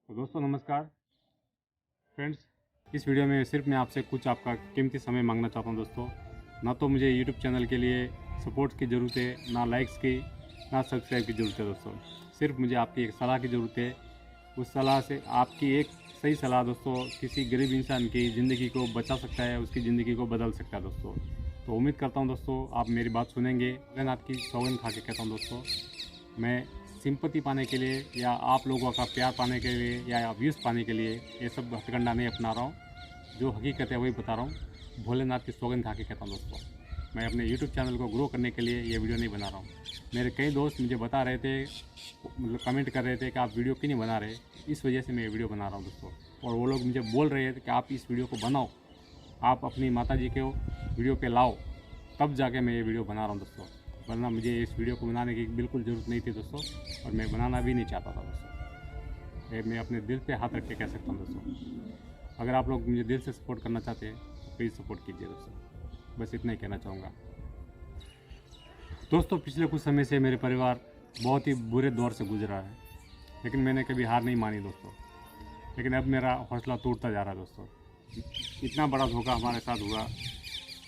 तो दोस्तों नमस्कार फ्रेंड्स। इस वीडियो में सिर्फ मैं आपसे कुछ आपका कीमती समय मांगना चाहता हूं दोस्तों। ना तो मुझे यूट्यूब चैनल के लिए सपोर्ट की ज़रूरत है, ना लाइक्स की, ना सब्सक्राइब की ज़रूरत है दोस्तों। सिर्फ मुझे आपकी एक सलाह की ज़रूरत है। उस सलाह से आपकी एक सही सलाह दोस्तों किसी गरीब इंसान की ज़िंदगी को बचा सकता है, उसकी ज़िंदगी को बदल सकता है दोस्तों। तो उम्मीद करता हूँ दोस्तों आप मेरी बात सुनेंगे। मैं आपकी सौगंध खा के कहता हूँ दोस्तों, मैं सिंपत्ति पाने के लिए या आप लोगों का प्यार पाने के लिए या व्यूज़ पाने के लिए ये सब हथकंडा नहीं अपना रहा हूँ। जो हकीकत है वही बता रहा हूँ। भोलेनाथ की सौगंध खा के कहता हूँ दोस्तों, मैं अपने यूट्यूब चैनल को ग्रो करने के लिए ये वीडियो नहीं बना रहा हूँ। मेरे कई दोस्त मुझे बता रहे थे, मतलब कमेंट कर रहे थे कि आप वीडियो क्यों नहीं बना रहे। इस वजह से मैं ये वीडियो बना रहा हूँ दोस्तों। और वो लोग मुझे बोल रहे थे कि आप इस वीडियो को बनाओ, आप अपनी माता जी को वीडियो पे लाओ, तब जाके मैं ये वीडियो बना रहा हूँ दोस्तों। वरना मुझे इस वीडियो को बनाने की बिल्कुल ज़रूरत नहीं थी दोस्तों, और मैं बनाना भी नहीं चाहता था दोस्तों। ये मैं अपने दिल पे हाथ रख के कह सकता हूँ दोस्तों। अगर आप लोग मुझे दिल से सपोर्ट करना चाहते हैं तो प्लीज़ सपोर्ट कीजिए दोस्तों। बस इतना ही कहना चाहूँगा दोस्तों। पिछले कुछ समय से मेरे परिवार बहुत ही बुरे दौर से गुजरा है, लेकिन मैंने कभी हार नहीं मानी दोस्तों। लेकिन अब मेरा हौसला टूटता जा रहा है दोस्तों। इतना बड़ा धोखा हमारे साथ हुआ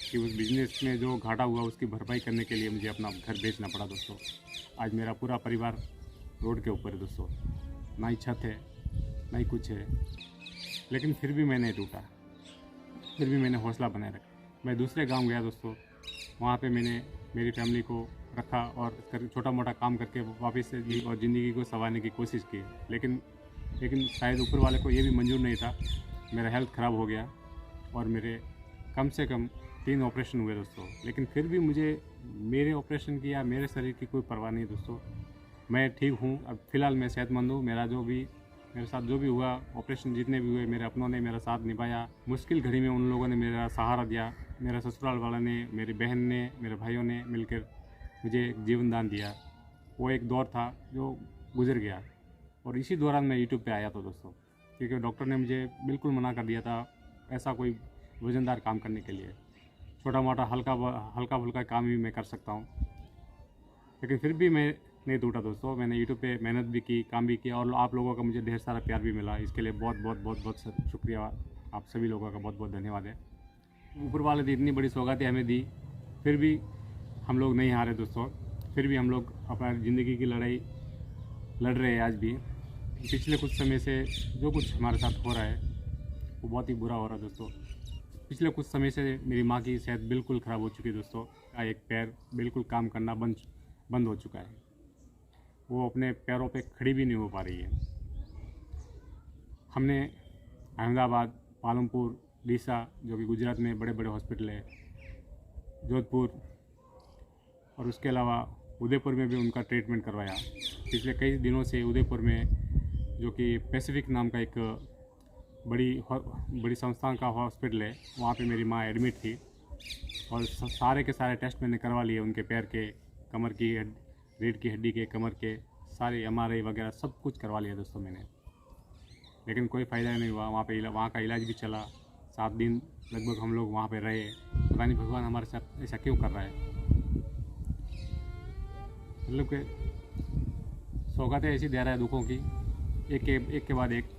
कि उस बिज़नेस में जो घाटा हुआ उसकी भरपाई करने के लिए मुझे अपना घर बेचना पड़ा दोस्तों। आज मेरा पूरा परिवार रोड के ऊपर है दोस्तों। ना ही छत है, ना ही कुछ है, लेकिन फिर भी मैं नहीं टूटा, फिर भी मैंने हौसला बनाए रखा। मैं दूसरे गांव गया दोस्तों, वहाँ पे मैंने मेरी फैमिली को रखा और छोटा मोटा काम करके वापस से जी और ज़िंदगी को संवारने की कोशिश की। लेकिन शायद ऊपर वाले को ये भी मंजूर नहीं था। मेरा हेल्थ ख़राब हो गया और मेरे कम से कम 3 ऑपरेशन हुए दोस्तों। लेकिन फिर भी मुझे मेरे ऑपरेशन की या मेरे शरीर की कोई परवाह नहीं दोस्तों। मैं ठीक हूँ, अब फ़िलहाल मैं सेहतमंद हूँ। मेरे साथ जो भी हुआ, ऑपरेशन जितने भी हुए, मेरे अपनों ने मेरा साथ निभाया। मुश्किल घड़ी में उन लोगों ने मेरा सहारा दिया। मेरा ससुराल वाला ने, मेरी बहन ने, मेरे भाइयों ने मिलकर मुझे एक जीवन दान दिया। वो एक दौर था जो गुजर गया, और इसी दौरान मैं यूट्यूब पे आया था दोस्तों, क्योंकि डॉक्टर ने मुझे बिल्कुल मना कर दिया था ऐसा कोई वज़नदार काम करने के लिए। छोटा मोटा हल्का फुल्का काम भी मैं कर सकता हूँ। लेकिन फिर भी मैं नहीं टूटा दोस्तों। मैंने यूट्यूब पे मेहनत भी की, काम भी किया, और आप लोगों का मुझे ढेर सारा प्यार भी मिला। इसके लिए बहुत बहुत बहुत बहुत शुक्रिया। आप सभी लोगों का बहुत बहुत धन्यवाद है। ऊपर वाले ने इतनी बड़ी सौगातें हमें दी, फिर भी हम लोग नहीं हारे दोस्तों। फिर भी हम लोग अपना ज़िंदगी की लड़ाई लड़ रहे हैं आज भी। पिछले कुछ समय से जो कुछ हमारे साथ हो रहा है वो बहुत ही बुरा हो रहा है दोस्तों। पिछले कुछ समय से मेरी माँ की सेहत बिल्कुल ख़राब हो चुकी है दोस्तों। एक पैर बिल्कुल काम करना बंद हो चुका है। वो अपने पैरों पे खड़ी भी नहीं हो पा रही है। हमने अहमदाबाद, पालमपुर, डीसा, जो कि गुजरात में बड़े बड़े हॉस्पिटल है, जोधपुर, और उसके अलावा उदयपुर में भी उनका ट्रीटमेंट करवाया। पिछले कई दिनों से उदयपुर में, जो कि पैसिफिक नाम का एक बड़ी संस्थान का हॉस्पिटल है, वहाँ पे मेरी माँ एडमिट थी। और सारे के सारे टेस्ट मैंने करवा लिए, उनके पैर के, कमर की, रीढ़ की हड्डी के, कमर के सारे MRI वगैरह सब कुछ करवा लिया दोस्तों मैंने। लेकिन कोई फ़ायदा नहीं हुआ। वहाँ का इलाज भी चला 7 दिन लगभग हम लोग वहाँ पे रहे। पता नहीं भगवान हमारे साथ ऐसा क्यों कर रहा है। मतलब कि सौगातें ऐसी दे रहा है दुखों की, एक के बाद एक,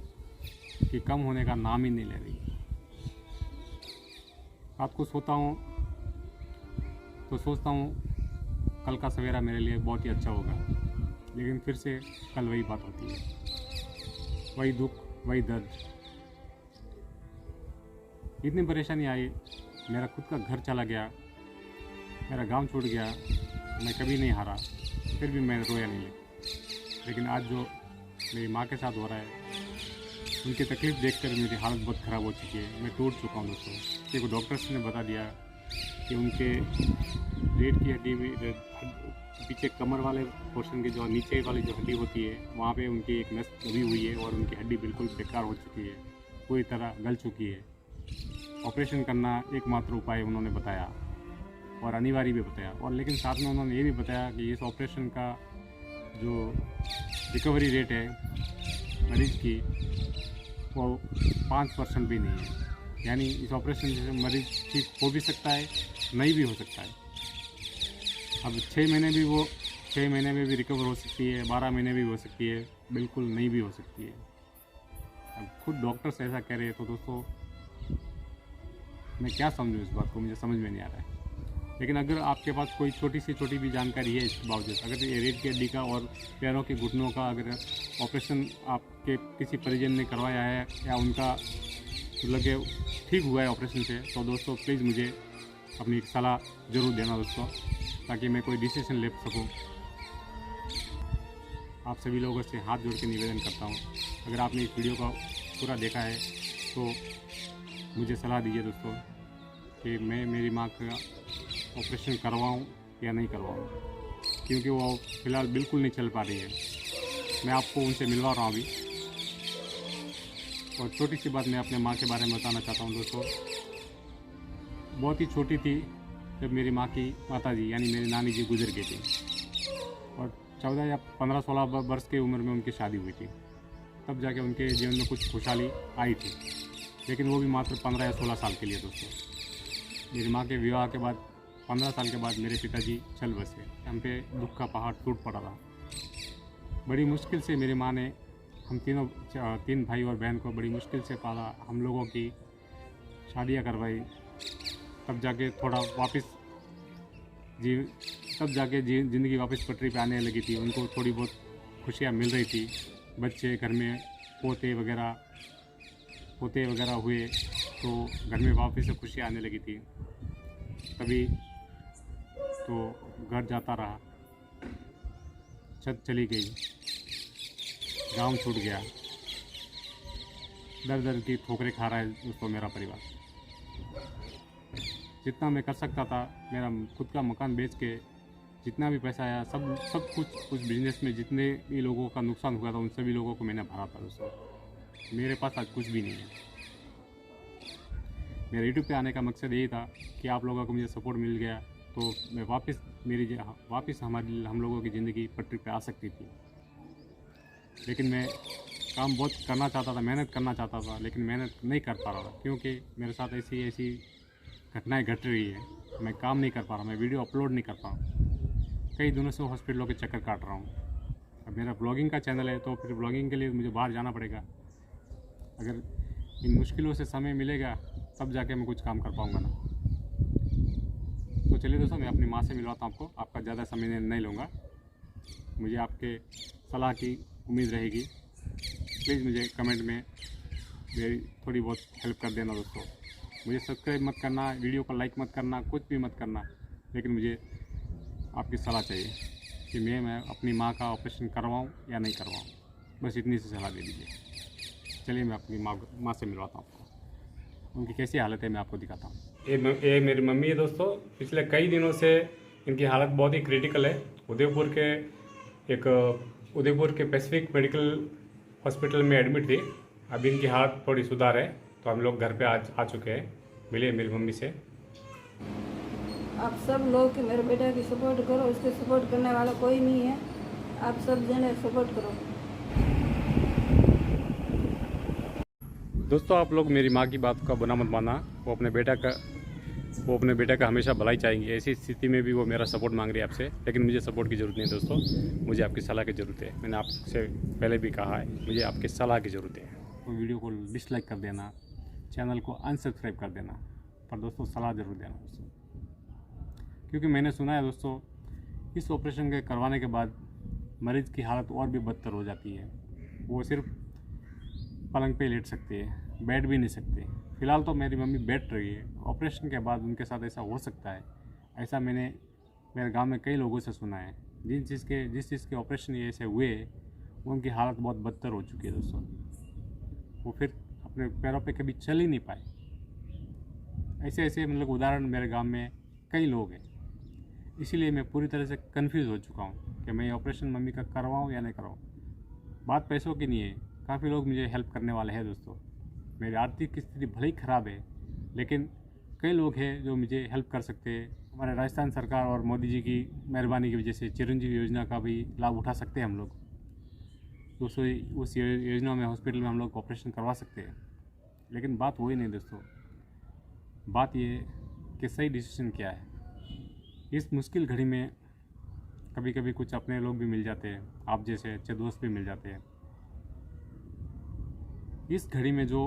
कि कम होने का नाम ही नहीं ले रही। रात को सोता हूँ तो सोचता हूँ कल का सवेरा मेरे लिए बहुत ही अच्छा होगा, लेकिन फिर से कल वही बात होती है, वही दुख, वही दर्द। इतनी परेशानी आई, मेरा खुद का घर चला गया, मेरा गांव छूट गया। मैं कभी नहीं हारा, फिर भी मैं रोया नहीं। लेकिन आज जो मेरी माँ के साथ हो रहा है, उनकी तकलीफ़ देखकर मेरी हालत बहुत ख़राब हो चुकी है। मैं टूट चुका हूँ दोस्तों। क्योंकि डॉक्टर्स ने बता दिया कि उनके रीढ़ की हड्डी में, पीछे कमर वाले पोर्शन की जो नीचे वाली जो हड्डी होती है, वहाँ पे उनकी एक नस दबी हुई है और उनकी हड्डी बिल्कुल बेकार हो चुकी है, पूरी तरह गल चुकी है। ऑपरेशन करना एकमात्र उपाय उन्होंने बताया, और अनिवार्य भी बताया। और लेकिन साथ में उन्होंने ये भी बताया कि इस ऑपरेशन का जो रिकवरी रेट है मरीज़ की, वो 5% भी नहीं है। यानी इस ऑपरेशन से मरीज़ ठीक हो भी सकता है, नहीं भी हो सकता है। अब 6 महीने में भी रिकवर हो सकती है, 12 महीने भी हो सकती है, बिल्कुल नहीं भी हो सकती है। अब खुद डॉक्टर्स ऐसा कह रहे हैं तो दोस्तों मैं क्या समझूं, इस बात को मुझे समझ में नहीं आ रहा है। लेकिन अगर आपके पास कोई छोटी भी जानकारी है इसके बावजूद, अगर ये रीढ़ की हड्डी का और पैरों के घुटनों का अगर ऑपरेशन आपके किसी परिजन ने करवाया है या उनका मतलब कि ठीक हुआ है ऑपरेशन से, तो दोस्तों प्लीज़ मुझे अपनी एक सलाह ज़रूर देना दोस्तों, ताकि मैं कोई डिसीजन ले सकूं। आप सभी लोगों से हाथ जोड़ के निवेदन करता हूं, अगर आपने इस वीडियो का पूरा देखा है तो मुझे सलाह दीजिए दोस्तों कि मैं मेरी माँ का ऑपरेशन करवाऊं या नहीं करवाऊं, क्योंकि वो फ़िलहाल बिल्कुल नहीं चल पा रही है। मैं आपको उनसे मिलवा रहा हूँ अभी। और छोटी सी बात मैं अपने माँ के बारे में बताना चाहता हूँ दोस्तों। बहुत ही छोटी थी जब मेरी माँ की माताजी यानी मेरी नानी जी गुजर गई थी, और 14 या 15-16 वर्ष की उम्र में उनकी शादी हुई थी। तब जाके उनके जीवन में कुछ खुशहाली आई थी, लेकिन वो भी मात्र 15 या 16 साल के लिए दोस्तों। मेरी माँ के विवाह के बाद 15 साल के बाद मेरे पिताजी चल बसे। हम पे दुख का पहाड़ टूट पड़ा था। बड़ी मुश्किल से मेरी माँ ने हम तीन भाई और बहन को बड़ी मुश्किल से पाला, हम लोगों की शादियाँ करवाई। तब जाके ज़िंदगी वापस पटरी पे आने लगी थी। उनको थोड़ी बहुत खुशियाँ मिल रही थी, बच्चे घर में पोते वगैरह हुए तो घर में वापस से खुशियाँ आने लगी थी। तभी तो घर जाता रहा, छत चली गई, गांव छूट गया, दर की ठोकरें खा रहा है दोस्तों मेरा परिवार। जितना मैं कर सकता था, मेरा खुद का मकान बेच के जितना भी पैसा आया सब कुछ उस बिज़नेस में जितने भी लोगों का नुकसान हुआ था उन सभी लोगों को मैंने भरा था दोस्तों। मेरे पास आज कुछ भी नहीं है। मेरे यूट्यूब पे आने का मकसद यही था कि आप लोगों को मुझे सपोर्ट मिल गया तो मैं वापस हम लोगों की ज़िंदगी पटरी पे आ सकती थी। लेकिन मैं काम बहुत करना चाहता था, मेहनत करना चाहता था, लेकिन मेहनत नहीं कर पा रहा था, क्योंकि मेरे साथ ऐसी घटनाएं घट रही है। मैं काम नहीं कर पा रहा, मैं वीडियो अपलोड नहीं कर पा रहा। कई दिनों से हॉस्पिटलों के चक्कर काट रहा हूँ। अब मेरा ब्लॉगिंग का चैनल है तो फिर ब्लॉगिंग के लिए मुझे बाहर जाना पड़ेगा। अगर इन मुश्किलों से समय मिलेगा तब जाके मैं कुछ काम कर पाऊँगा ना। तो चलिए दोस्तों, मैं अपनी माँ से मिलवाता हूँ आपको। आपका ज़्यादा समय नहीं लूँगा, मुझे आपके सलाह की उम्मीद रहेगी। प्लीज़ मुझे कमेंट में मेरी थोड़ी बहुत हेल्प कर देना दोस्तों। मुझे सब्सक्राइब मत करना, वीडियो को लाइक मत करना, कुछ भी मत करना, लेकिन मुझे आपकी सलाह चाहिए कि मैं अपनी माँ का ऑपरेशन करवाऊँ या नहीं करवाऊँ। बस इतनी सी सलाह दे दीजिए। चलिए मैं अपनी माँ से मिलवाता हूँ आपको। उनकी कैसी हालत है मैं आपको दिखाता हूँ। ये मेरी मम्मी है दोस्तों। पिछले कई दिनों से इनकी हालत बहुत ही क्रिटिकल है। उदयपुर के पैसिफिक मेडिकल हॉस्पिटल में एडमिट थी। अभी इनकी हालत थोड़ी सुधार है, तो हम लोग घर पे आ चुके हैं। मिलिए मेरी मम्मी से। आप सब लोग कि मेरे बेटे की सपोर्ट करो, उसके सपोर्ट करने वाला कोई नहीं है। आप सब जने सपोर्ट करो। दोस्तों, आप लोग मेरी माँ की बात का बुरा मत मानना। वो अपने बेटा का हमेशा भलाई चाहेंगे। ऐसी स्थिति में भी वो मेरा सपोर्ट मांग रही है आपसे, लेकिन मुझे सपोर्ट की ज़रूरत नहीं है दोस्तों। मुझे आपकी सलाह की ज़रूरत है। मैंने आपसे पहले भी कहा है, मुझे आपकी सलाह की ज़रूरत है। तो वीडियो को डिसलाइक कर देना, चैनल को अनसब्सक्राइब कर देना, पर दोस्तों सलाह ज़रूर देना दोस्तों। क्योंकि मैंने सुना है दोस्तों, इस ऑपरेशन के करवाने के बाद मरीज़ की हालत और भी बदतर हो जाती है। वो सिर्फ पलंग पे लेट सकते हैं, बैठ भी नहीं सकते। फ़िलहाल तो मेरी मम्मी बैठ रही है, ऑपरेशन के बाद उनके साथ ऐसा हो सकता है। ऐसा मैंने मेरे गांव में कई लोगों से सुना है। जिस चीज़ के ऑपरेशन ऐसे हुए, उनकी हालत बहुत बदतर हो चुकी है दोस्तों। वो फिर अपने पैरों पे कभी चल ही नहीं पाए। ऐसे मतलब उदाहरण मेरे गांव में कई लोग हैं। इसीलिए मैं पूरी तरह से कंफ्यूज हो चुका हूँ कि मैं ये ऑपरेशन मम्मी का करवाऊँ या नहीं करवाऊँ। बात पैसों की नहीं है, काफ़ी लोग मुझे हेल्प करने वाले हैं दोस्तों। मेरी आर्थिक स्थिति भले ही ख़राब है, लेकिन कई लोग हैं जो मुझे हेल्प कर सकते हैं। हमारे राजस्थान सरकार और मोदी जी की मेहरबानी की वजह से चिरंजीवी योजना का भी लाभ उठा सकते हैं हम लोग। तो उस योजना में हॉस्पिटल में हम लोग ऑपरेशन करवा सकते हैं। लेकिन बात वही नहीं दोस्तों, बात ये कि सही डिसीजन क्या है। इस मुश्किल घड़ी में कभी कभी कुछ अपने लोग भी मिल जाते हैं, आप जैसे अच्छे दोस्त भी मिल जाते हैं। इस घड़ी में जो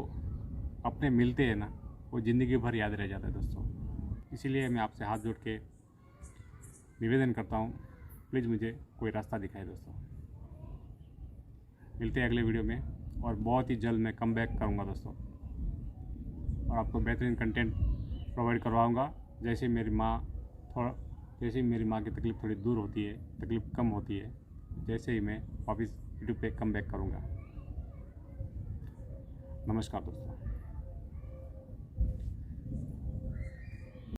अपने मिलते हैं ना, वो ज़िंदगी भर याद रह जाता है दोस्तों। इसीलिए मैं आपसे हाथ जोड़ के निवेदन करता हूँ, प्लीज़ मुझे कोई रास्ता दिखाए दोस्तों। मिलते हैं अगले वीडियो में, और बहुत ही जल्द मैं कम बैक करूँगा दोस्तों, और आपको बेहतरीन कंटेंट प्रोवाइड करवाऊँगा। जैसे मेरी माँ की तकलीफ़ थोड़ी दूर होती है, तकलीफ़ कम होती है, जैसे ही मैं वापस यूट्यूब पे कम बैक करूँगा। नमस्कार दोस्तों।